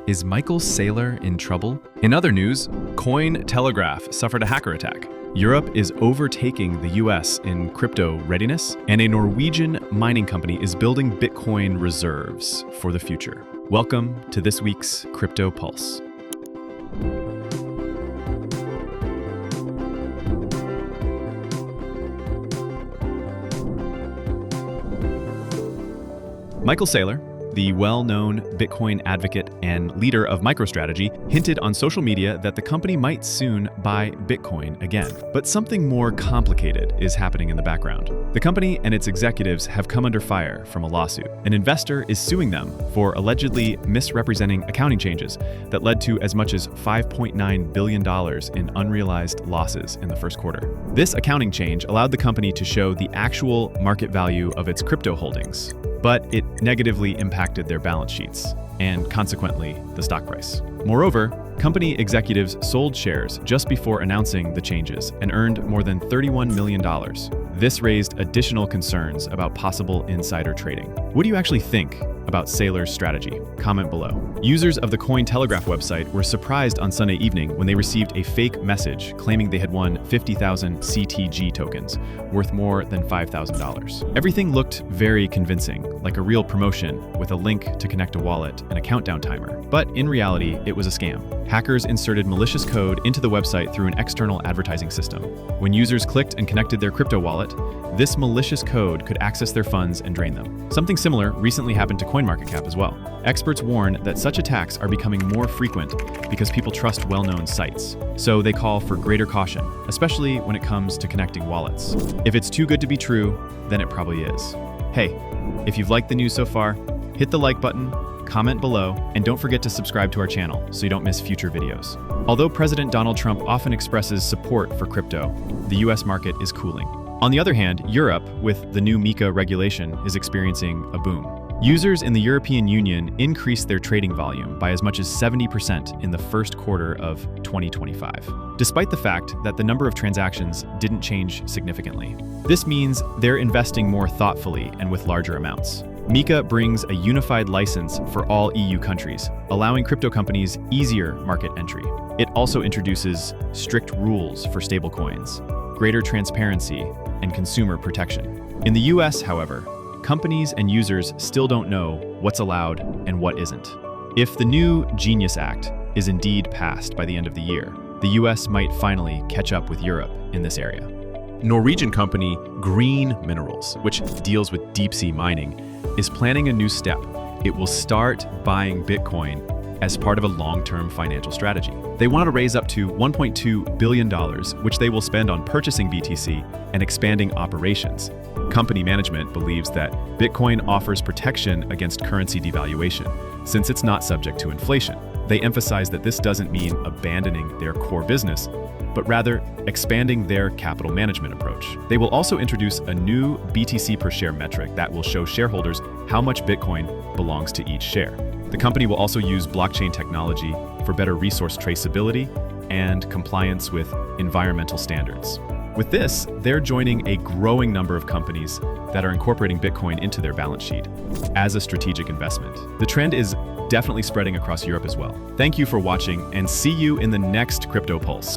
Is Michael Saylor in trouble? In other news, Cointelegraph suffered a hacker attack. Europe is overtaking the US in crypto readiness, and a Norwegian mining company is building Bitcoin reserves for the future. Welcome to this week's Crypto Pulse. Michael Saylor, the well-known Bitcoin advocate and leader of MicroStrategy, hinted on social media that the company might soon buy Bitcoin again. But something more complicated is happening in the background. The company and its executives have come under fire from a lawsuit. An investor is suing them for allegedly misrepresenting accounting changes that led to as much as $5.9 billion in unrealized losses in the first quarter. This accounting change allowed the company to show the actual market value of its crypto holdings, but it negatively impacted their balance sheets and consequently the stock price. Moreover, company executives sold shares just before announcing the changes and earned more than $31 million. This raised additional concerns about possible insider trading. What do you actually think about Saylor's strategy? Comment below. Users of the Cointelegraph website were surprised on Sunday evening when they received a fake message claiming they had won 50,000 CTG tokens, worth more than $5,000. Everything looked very convincing, like a real promotion with a link to connect a wallet and a countdown timer. But in reality, it was a scam. Hackers inserted malicious code into the website through an external advertising system. When users clicked and connected their crypto wallet, this malicious code could access their funds and drain them. Something similar recently happened to CoinMarketCap as well. Experts warn that such attacks are becoming more frequent because people trust well-known sites. So they call for greater caution, especially when it comes to connecting wallets. If it's too good to be true, then it probably is. Hey, if you've liked the news so far, hit the like button, comment below, and don't forget to subscribe to our channel so you don't miss future videos. Although President Donald Trump often expresses support for crypto, the US market is cooling. On the other hand, Europe, with the new MiCA regulation, is experiencing a boom. Users in the European Union increased their trading volume by as much as 70% in the first quarter of 2025, despite the fact that the number of transactions didn't change significantly. This means they're investing more thoughtfully and with larger amounts. MiCA brings a unified license for all EU countries, allowing crypto companies easier market entry. It also introduces strict rules for stablecoins, greater transparency, and consumer protection. In the US, however, companies and users still don't know what's allowed and what isn't. If the new Genius Act is indeed passed by the end of the year, the US might finally catch up with Europe in this area. Norwegian company Green Minerals, which deals with deep-sea mining, is planning a new step. It will start buying Bitcoin as part of a long-term financial strategy. They want to raise up to $1.2 billion, which they will spend on purchasing BTC and expanding operations. Company management believes that Bitcoin offers protection against currency devaluation, since it's not subject to inflation. They emphasize that this doesn't mean abandoning their core business, but rather expanding their capital management approach. They will also introduce a new BTC per share metric that will show shareholders how much Bitcoin belongs to each share. The company will also use blockchain technology for better resource traceability and compliance with environmental standards. With this, they're joining a growing number of companies that are incorporating Bitcoin into their balance sheet as a strategic investment. The trend is definitely spreading across Europe as well. Thank you for watching, and see you in the next Crypto Pulse.